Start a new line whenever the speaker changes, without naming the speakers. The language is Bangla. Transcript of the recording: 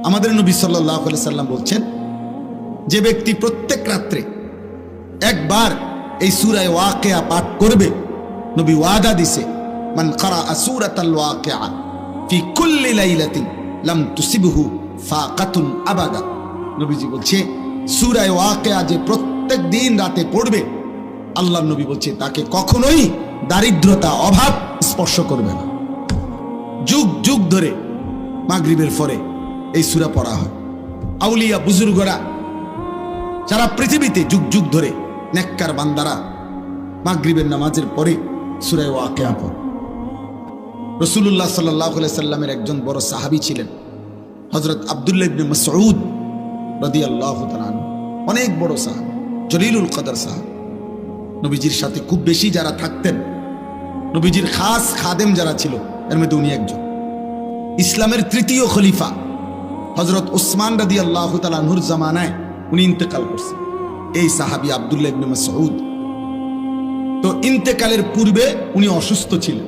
আমাদের নবী সাল্লাল্লাহু আলাইহি সাল্লাম বলছেন, যে ব্যক্তি প্রত্যেক রাত্রে একবার এই সূরা ওয়াকিয়া পাঠ করবে, নবী ওয়াদা দিছে, মান ক্বারা সূরাতাল ওয়াকিয়া ফি কুল্লি লাইলাতিন লাম তুসিবহু ফাকাতুন আবাদা। নবীজি বলছে, সূরা ওয়াকিয়া যে প্রত্যেক দিন রাতে পড়বে, আল্লাহর নবী বলছে তাকে কখনোই দারিদ্রতা, অভাব স্পর্শ করবে না। যুগ যুগ ধরে মাগরিবের পরে এই সূরা পড়া হয়। আউলিয়া বুজুর্গরা সারা পৃথিবীতে যুগ যুগ ধরে নেককার বান্দারা মাগরিবের নামাজের পরে সূরা ওয়াকিয়া পড়ে। রাসূলুল্লাহ সাল্লাল্লাহু আলাইহি সাল্লামের একজন বড় সাহাবী ছিলেন হযরত আব্দুল্লাহ ইবনে মাসউদ রাদিয়াল্লাহু তাআলা আনহু। অনেক বড় সাহাবী, জলিলুল কদর সাহাবী। নবীজির সাথে খুব বেশি যারা থাকতেন, নবীজির খাস খাদেম যারা ছিল, এর মধ্যে উনি একজন। ইসলামের তৃতীয় খলিফা হযরত ওসমান রাদিয়াল্লাহু তাআলা আনহুর জামানায় উনি ইন্তেকাল করছেন, এই সাহাবী আব্দুল্লাহ ইবনে মাসউদ। তো ইন্তেকালের পূর্বে উনি অসুস্থ ছিলেন।